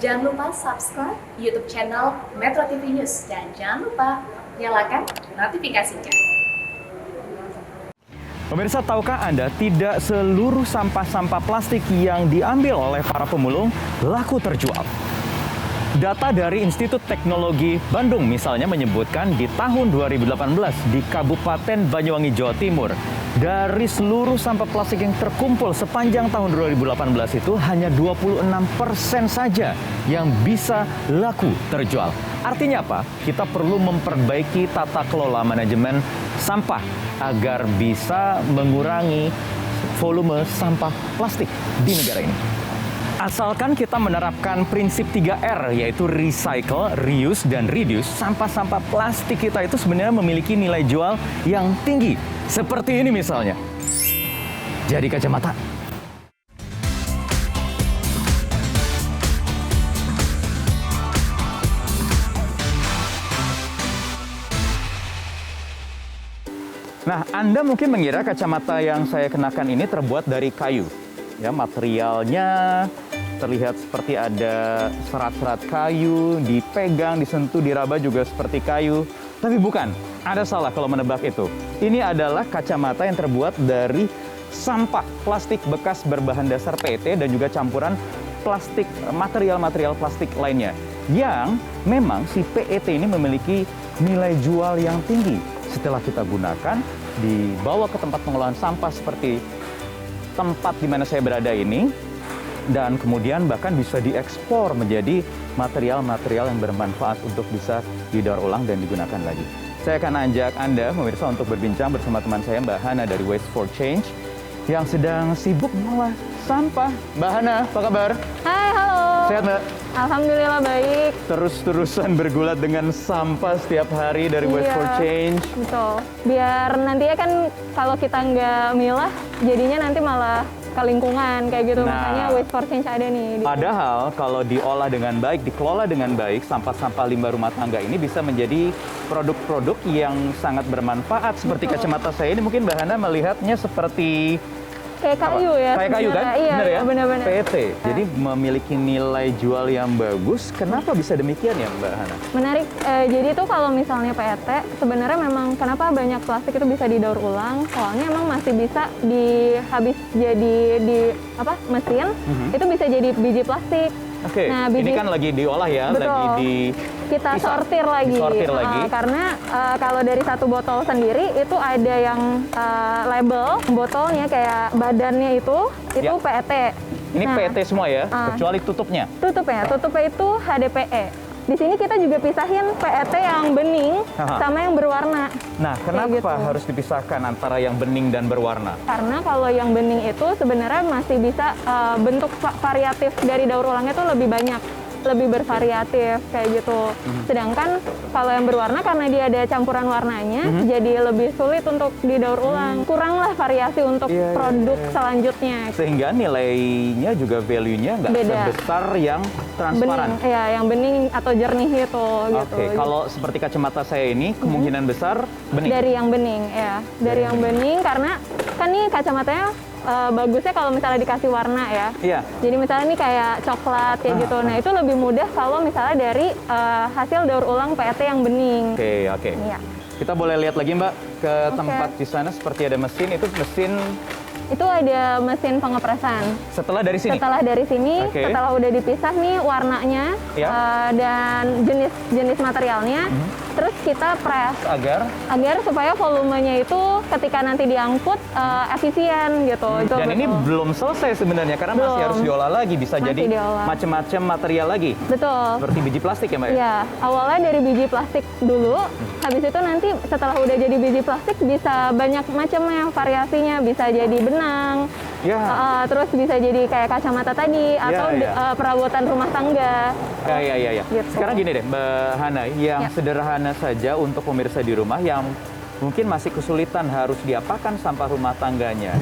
Jangan lupa subscribe YouTube channel Metro TV News dan jangan lupa nyalakan notifikasinya. Pemirsa, tahukah Anda tidak seluruh sampah-sampah plastik yang diambil oleh para pemulung laku terjual? Data dari Institut Teknologi Bandung misalnya menyebutkan di tahun 2018 di Kabupaten Banyuwangi, Jawa Timur, dari seluruh sampah plastik yang terkumpul sepanjang tahun 2018 itu hanya 26% saja yang bisa laku terjual. Artinya apa? Kita perlu memperbaiki tata kelola manajemen sampah agar bisa mengurangi volume sampah plastik di negara ini. Asalkan kita menerapkan prinsip 3R, yaitu recycle, reuse, dan reduce, sampah-sampah plastik kita itu sebenarnya memiliki nilai jual yang tinggi. Seperti ini misalnya. Jadi kacamata. Nah, Anda mungkin mengira kacamata yang saya kenakan ini terbuat dari kayu. Ya, materialnya terlihat seperti ada serat-serat kayu, dipegang, disentuh, diraba juga seperti kayu. Tapi bukan, Anda salah kalau menebak itu. Ini adalah kacamata yang terbuat dari sampah plastik bekas berbahan dasar PET dan juga campuran plastik, material-material plastik lainnya. Yang memang si PET ini memiliki nilai jual yang tinggi. Setelah kita gunakan, dibawa ke tempat pengolahan sampah seperti tempat di mana saya berada ini, dan kemudian bahkan bisa diekspor menjadi material-material yang bermanfaat untuk bisa didaur ulang dan digunakan lagi. Saya akan ajak Anda, pemirsa, untuk berbincang bersama teman saya, Mbak Hana dari Waste for Change, yang sedang sibuk mengolah sampah. Mbak Hana, apa kabar? Hai, halo. Sehat, Mbak? Alhamdulillah baik. Terus-terusan bergulat dengan sampah setiap hari dari Waste for Change. Betul. Biar nantinya kan kalau kita nggak milah, jadinya nanti malah ke lingkungan kayak gitu. Nah, makanya Waste for Change ada nih. Padahal kalau diolah dengan baik, dikelola dengan baik, sampah-sampah limbah rumah tangga ini bisa menjadi produk-produk yang sangat bermanfaat. Seperti kacamata saya ini, mungkin Mbak Hana melihatnya seperti kayak kayu ya. kayak kayu kan? Iya, Bener ya? benar-benar. PET. Jadi memiliki nilai jual yang bagus. Kenapa bisa demikian ya, Mbak Hana? Menarik. Jadi tuh kalau misalnya PET, sebenarnya memang kenapa banyak plastik itu bisa didaur ulang? Soalnya emang masih bisa habis jadi di mesin, itu bisa jadi biji plastik. Oke, Nah, ini kan lagi diolah ya, Betul. lagi kita sortir lagi. Disortir lagi. Karena kalau dari satu botol sendiri itu ada yang label botolnya kayak badannya itu Ya. PET. Ini Nah, PET semua ya, kecuali tutupnya. tutupnya itu HDPE. Di sini kita juga pisahin PET yang bening sama yang berwarna. Nah, kenapa gitu. harus dipisahkan antara yang bening dan berwarna? Karena kalau yang bening itu sebenarnya masih bisa bentuk variatif dari daur ulangnya itu lebih banyak, lebih bervariatif kayak gitu. Sedangkan kalau yang berwarna karena dia ada campuran warnanya, jadi lebih sulit untuk didaur ulang. Kuranglah variasi untuk produk selanjutnya. Sehingga nilainya juga value-nya nggak Beda. sebesar yang transparan. Bening, ya yang bening atau jernih itu. Gitu. Oke, kalau seperti kacamata saya ini kemungkinan besar bening. Dari yang bening, ya. Dari yang bening karena kan nih kacamatanya bagusnya kalau misalnya dikasih warna ya. Iya. Jadi misalnya ini kayak coklat kayak gitu. Nah itu lebih mudah kalau misalnya dari hasil daur ulang PET yang bening. Oke. Iya. Kita boleh lihat lagi, Mbak, ke tempat di sana seperti ada mesin. Itu mesin Itu ada mesin pengepresan. setelah dari sini. Setelah dari sini, Oke. setelah udah dipisah nih warnanya Ya. dan jenis materialnya, terus kita press Agar supaya volumenya itu ketika nanti diangkut efisien gitu. dan ini belum selesai sebenarnya karena masih Belum. harus diolah lagi, bisa Masih jadi diolah. macam-macam material lagi. Betul. Seperti biji plastik ya, Mbak? ya? Iya, awalnya dari biji plastik dulu, habis itu nanti setelah udah jadi biji plastik bisa banyak macamnya, variasinya, bisa jadi benang, Ya. terus bisa jadi kayak kacamata tadi, atau ya. perabotan rumah tangga. Ya. Gitu. Sekarang gini deh, Mbak Hana, yang Ya. sederhana saja untuk pemirsa di rumah yang mungkin masih kesulitan harus diapakan sampah rumah tangganya.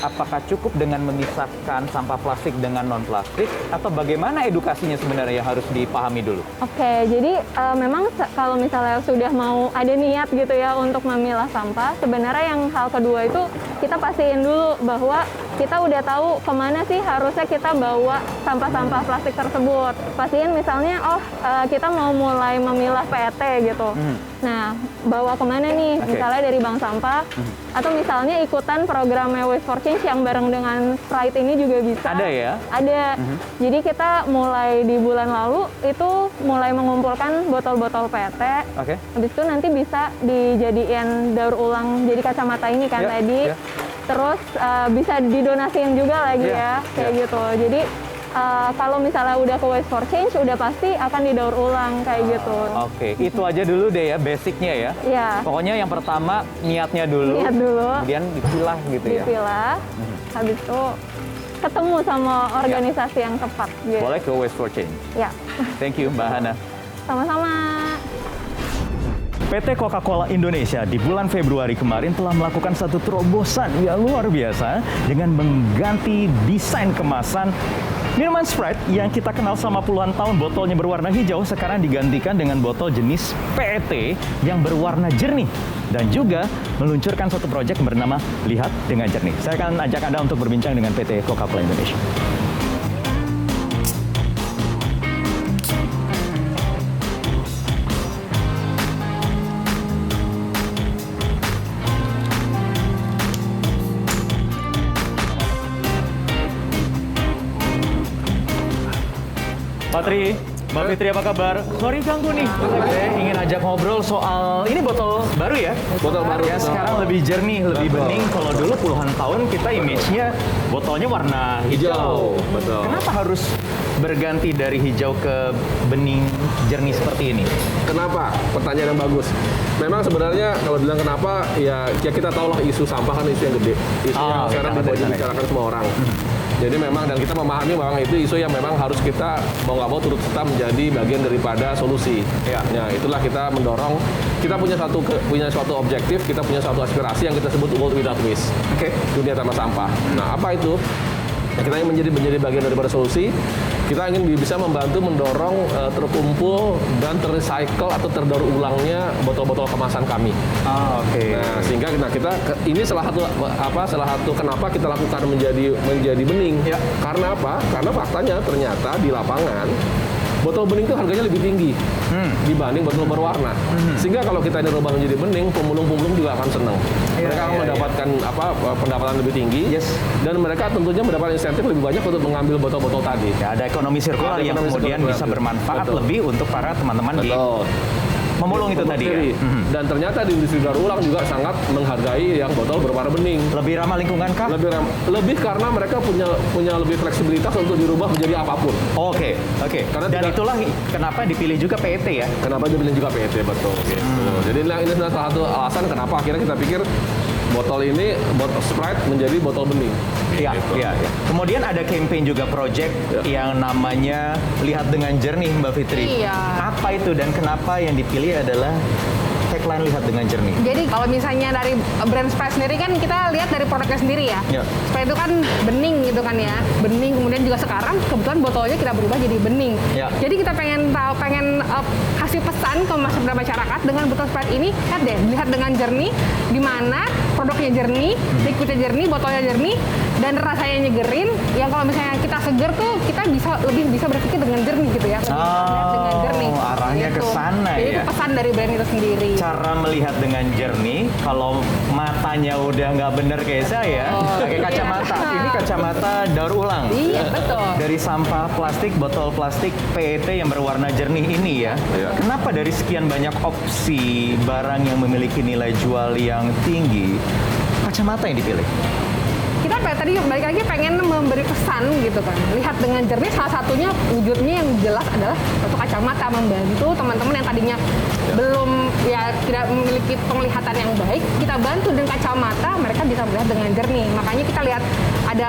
Apakah cukup dengan memisahkan sampah plastik dengan non-plastik, atau bagaimana edukasinya sebenarnya yang harus dipahami dulu? Oke, jadi memang kalau misalnya sudah mau ada niat gitu ya untuk memilah sampah, sebenarnya yang hal kedua itu kita pastiin dulu bahwa kita udah tahu kemana sih harusnya kita bawa sampah-sampah plastik tersebut. Pastiin misalnya, kita mau mulai memilah PET gitu. Nah, bawa kemana nih? Misalnya dari bank sampah, atau misalnya ikutan programnya Waste for Change yang bareng dengan Sprite ini juga bisa. Ada ya? Ada. Jadi kita mulai di bulan lalu itu mulai mengumpulkan botol-botol PET. Habis itu nanti bisa dijadiin daur ulang jadi kacamata ini kan tadi. Terus bisa didonasiin juga lagi kayak gitu. Jadi kalau misalnya udah ke Waste for Change, udah pasti akan didaur ulang kayak gitu. Oke, itu aja dulu deh ya, basicnya ya. Iya. Pokoknya yang pertama niatnya dulu. Niat dulu. Kemudian dipilah gitu ya. Dipilah. Habis itu ketemu sama organisasi yang tepat. Gitu. Boleh ke Waste for Change. Ya. Thank you, Mbak Hana. Sama-sama. PT Coca-Cola Indonesia di bulan Februari kemarin telah melakukan satu terobosan yang luar biasa dengan mengganti desain kemasan minuman Sprite yang kita kenal selama puluhan tahun botolnya berwarna hijau sekarang digantikan dengan botol jenis PET yang berwarna jernih dan juga meluncurkan satu proyek bernama Lihat Dengan Jernih. Saya akan ajak Anda untuk berbincang dengan PT Coca-Cola Indonesia. Pak Tri, Mbak Fitri apa kabar? Sorry ganggu nih. Saya ingin ajak ngobrol soal ini botol baru ya? Botol baru. Ya sekarang lebih jernih, lebih bening. Kalau dulu puluhan tahun kita image-nya botolnya warna hijau. Betul. Kenapa harus berganti dari hijau ke bening jernih seperti ini? Kenapa? Pertanyaan yang bagus. Memang sebenarnya kalau bilang kenapa, ya kita tahu lah isu sampah kan isu yang gede. Isu yang sekarang dibicarakan semua orang. Jadi memang, dan kita memahami memang itu isu yang memang harus kita mau nggak mau turut serta menjadi bagian daripada solusi. Ya, itulah kita mendorong. Kita punya suatu objektif, kita punya suatu aspirasi yang kita sebut World Without Waste. Dunia tanpa sampah. Nah, apa itu? Kita ingin menjadi bagian daripada solusi. Kita ingin bisa membantu mendorong terkumpul dan terrecycle atau terdaur ulangnya botol-botol kemasan kami. Nah, sehingga kita ini salah satu kenapa kita lakukan menjadi bening. Karena apa? Karena faktanya ternyata di lapangan botol bening itu harganya lebih tinggi dibanding botol berwarna. Sehingga kalau kita ini rubah menjadi bening, pemulung-pemulung juga akan senang. Mereka akan mendapatkan pendapatan lebih tinggi, dan mereka tentunya mendapat insentif lebih banyak untuk mengambil botol-botol tadi. Ya, ada ekonomi sirkular yang kemudian bisa bermanfaat lebih untuk para teman-teman di memulung itu tadi ya. Dan ternyata di industri daur ulang juga sangat menghargai yang botol berwarna bening. Lebih ramah lingkungan kah? Lebih karena mereka punya lebih fleksibilitas untuk dirubah menjadi apapun. Oke. Dan itulah kenapa dipilih juga PET ya. Kenapa dipilih juga PET, betul. Jadi ini salah satu alasan kenapa akhirnya kita pikir botol Sprite menjadi botol bening. Iya. Kemudian ada campaign juga project yang namanya Lihat Dengan Jernih, Mbak Fitri. Iya. Apa itu dan kenapa yang dipilih adalah tagline Lihat Dengan Jernih? Jadi kalau misalnya dari brand Sprite sendiri kan kita lihat dari produknya sendiri ya. Sprite itu kan bening gitu kan ya. Bening, kemudian juga sekarang kebetulan botolnya kita berubah jadi bening. Jadi kita pengen kasih pesan ke masyarakat dengan botol Sprite ini, lihat dengan jernih, di mana produknya jernih, liquidnya jernih, botolnya jernih, dan rasanya nyegerin. Yang kalau misalnya kita seger tuh kita lebih bisa berpikir dengan jernih gitu ya. Dengan jernih. Arahnya ke sana ya. Jadi itu pesan dari brand itu sendiri. Cara melihat dengan jernih, kalau matanya udah nggak bener kayak saya, pakai kacamata. Ini kacamata daur ulang. Iya, betul. Dari sampah plastik, botol plastik PET yang berwarna jernih ini ya. Kenapa dari sekian banyak opsi barang yang memiliki nilai jual yang tinggi, kacamata yang dipilih? Kita tadi balik lagi pengen memberi pesan gitu kan. Lihat dengan jernih, salah satunya wujudnya yang jelas adalah untuk kacamata, membantu teman-teman yang tadinya belum tidak memiliki penglihatan yang baik, kita bantu dengan kacamata, mereka bisa melihat dengan jernih. Makanya kita lihat ada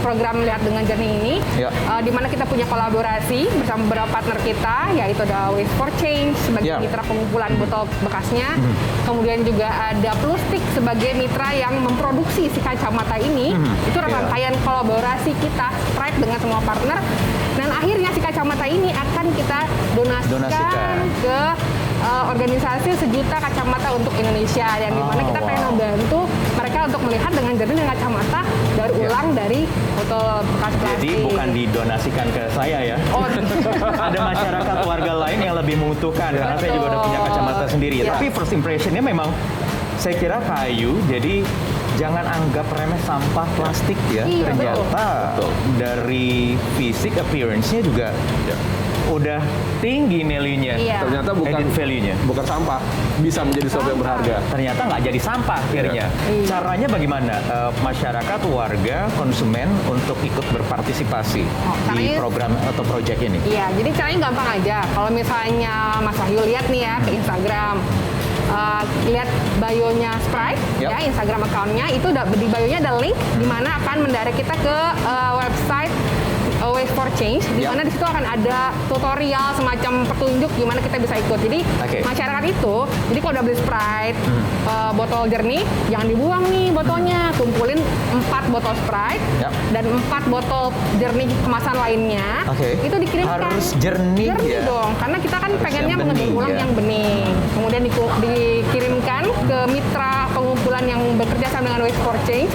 program lihat dengan jernih ini, di mana kita punya kolaborasi bersama beberapa partner kita, yaitu ada Waste for Change sebagai mitra pengumpulan botol bekasnya, kemudian juga ada Plustik sebagai mitra yang memproduksi si kacamata ini. Itu rangkaian kolaborasi kita Sprite dengan semua partner, dan akhirnya si kacamata ini akan kita donasikan ke organisasi 1 juta kacamata untuk Indonesia, yang dimana kita pengen membantu mereka untuk melihat dengan jernih dengan kacamata daur ulang dari botol bekas plastik. Jadi bukan didonasikan ke saya ya. Ada masyarakat warga lain yang lebih membutuhkan, karena saya juga udah punya kacamata sendiri. Tapi first impressionnya memang saya kira kayu, jadi jangan anggap remeh sampah plastik ya. Ternyata dari fisik appearance-nya juga udah tinggi nilainya. Ternyata bukan sampah, bisa menjadi sesuatu yang berharga. Ternyata nggak jadi sampah akhirnya. Caranya bagaimana masyarakat, warga, konsumen untuk ikut berpartisipasi di program atau proyek ini? Iya, jadi caranya gampang aja. Kalau misalnya Mas Wahyu lihat nih ya ke Instagram, lihat bio-nya Sprite, ya Instagram account-nya, itu di bio-nya ada link di mana akan mendirect kita ke website Waste for Change, di mana di situ akan ada tutorial semacam petunjuk gimana kita bisa ikut. Jadi masyarakat itu, jadi kalau udah beli Sprite botol jernih, jangan dibuang nih botolnya, kumpulin 4 botol Sprite dan 4 botol jernih kemasan lainnya, itu dikirimkan. Harus jernih ya? Dong, karena kita kan pengennya mengedur ulang yang bening. Kemudian dikirimkan ke mitra pengumpulan yang bekerja sama dengan Waste for Change.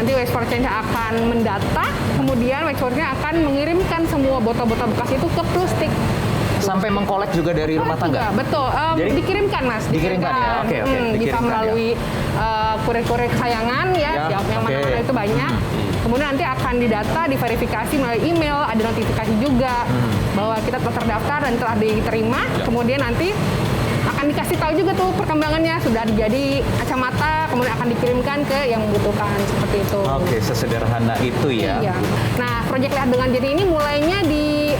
Nanti Waste for Change akan mendata, kemudian Waste for Change akan mengirimkan semua botol-botol bekas itu ke Plustik. Sampai mengkolek juga dari rumah tangga? Betul, jadi dikirimkan Mas. Dikirimkan ya? Oke. Bisa melalui kurir-kurir kesayangan ya, yang mana-mana itu banyak. Kemudian nanti akan didata, diverifikasi melalui email, ada notifikasi juga bahwa kita telah terdaftar dan telah diterima. Kemudian nanti akan dikasih tahu juga tuh perkembangannya, sudah jadi kacamata, kemudian akan dikirimkan ke yang membutuhkan, seperti itu. Oke, sesederhana itu ya. Iya. Nah, proyek Lihat Dengan Jernih ini mulainya di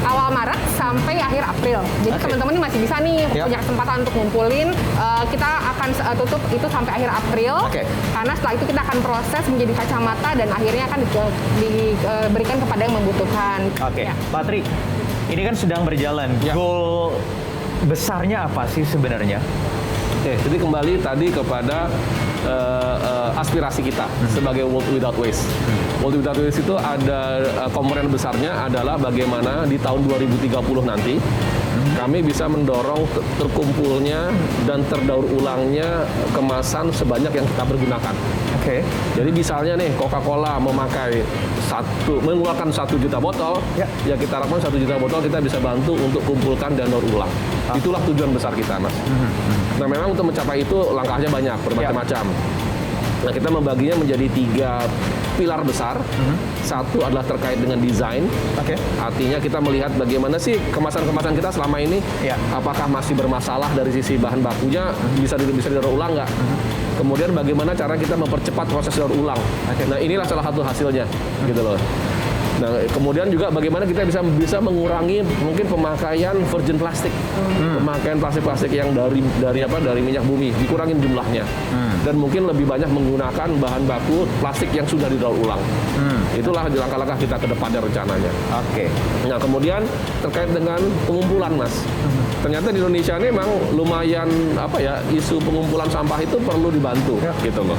awal Maret sampai akhir April. Jadi teman-teman ini masih bisa nih punya kesempatan untuk ngumpulin. Kita akan tutup itu sampai akhir April. Karena setelah itu kita akan proses menjadi kacamata dan akhirnya akan diberikan kepada yang membutuhkan. Pak Tri, ini kan sedang berjalan. Goal besarnya apa sih sebenarnya? Jadi kembali tadi kepada aspirasi kita sebagai World Without Waste. World Without Waste itu ada komponen besarnya adalah bagaimana di tahun 2030 nanti kami bisa mendorong terkumpulnya dan terdaur ulangnya kemasan sebanyak yang kita pergunakan. Jadi misalnya nih Coca-Cola mengeluarkan 1 juta botol, ya kita harapkan 1 juta botol kita bisa bantu untuk kumpulkan dan daur ulang. Itulah tujuan besar kita, Mas. Nah, memang untuk mencapai itu langkahnya banyak, bermacam-macam. Nah, kita membaginya menjadi 3 pilar besar. Satu adalah terkait dengan desain. Artinya kita melihat bagaimana sih kemasan-kemasan kita selama ini, apakah masih bermasalah dari sisi bahan bakunya, bisa didaur ulang nggak? Kemudian bagaimana cara kita mempercepat proses daur ulang. Nah, inilah salah satu hasilnya, gitu loh. Nah, kemudian juga bagaimana kita bisa mengurangi mungkin pemakaian virgin plastik, pemakaian plastik yang dari minyak bumi, dikurangin jumlahnya, dan mungkin lebih banyak menggunakan bahan baku plastik yang sudah didaur ulang. Itulah langkah-langkah kita ke depannya rencananya. Nah, kemudian terkait dengan pengumpulan, Mas. Ternyata di Indonesia ini memang lumayan isu pengumpulan sampah itu perlu dibantu, gitu loh.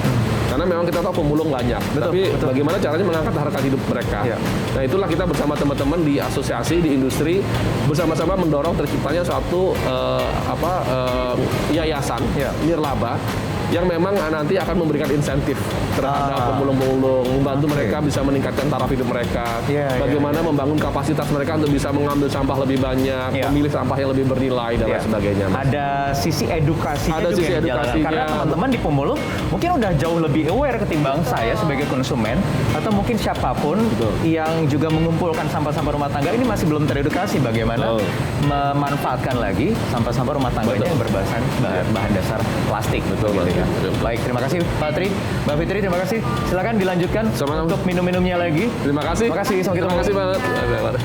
Karena memang kita tahu pemulung banyak, tapi bagaimana caranya mengangkat harkat hidup mereka. Nah, itulah kita bersama teman-teman di asosiasi, di industri, bersama-sama mendorong terciptanya suatu yayasan nirlaba yang memang nanti akan memberikan insentif terhadap pemulung-pemulung, membantu mereka bisa meningkatkan taraf hidup mereka, bagaimana membangun kapasitas mereka untuk bisa mengambil sampah lebih banyak, memilih sampah yang lebih bernilai dan lain sebagainya. Ada sisi edukasinya juga yang dijalankan. Karena teman-teman di pemulung mungkin udah jauh lebih aware ketimbang saya sebagai konsumen, atau mungkin siapapun yang juga mengumpulkan sampah-sampah rumah tangga ini masih belum teredukasi bagaimana memanfaatkan lagi sampah-sampah rumah tangganya yang berbahan bahan dasar plastik. Baik, terima kasih Pak Tri, Mbak Fitri, terima kasih. Silakan dilanjutkan untuk minum-minumnya lagi. Terima kasih. Terima kasih. Sampai ketemu. Terima kasih banget.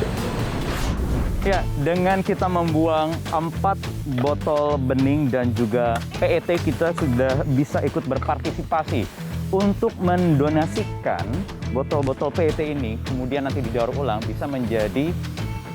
Ya, dengan kita membuang 4 botol bening dan juga PET, kita sudah bisa ikut berpartisipasi untuk mendonasikan botol-botol PET ini, kemudian nanti didaur ulang bisa menjadi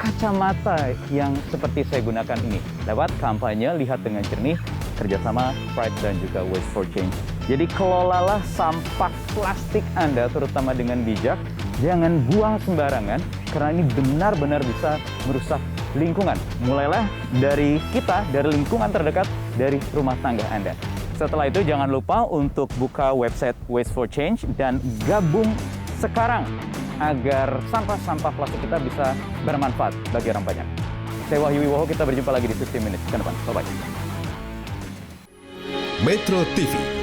kacamata yang seperti saya gunakan ini. Lewat kampanye Lihat Dengan Jernih, kerjasama Pride dan juga Waste for Change. Jadi kelolalah sampah plastik Anda, terutama dengan bijak. Jangan buang sembarangan, karena ini benar-benar bisa merusak lingkungan. Mulailah dari kita, dari lingkungan terdekat, dari rumah tangga Anda. Setelah itu jangan lupa untuk buka website Waste for Change dan gabung sekarang agar sampah-sampah plastik kita bisa bermanfaat bagi orang banyak. Saya Wahyu Wiwoho, kita berjumpa lagi di 15 Minutes ke depan. Bye-bye. Metro TV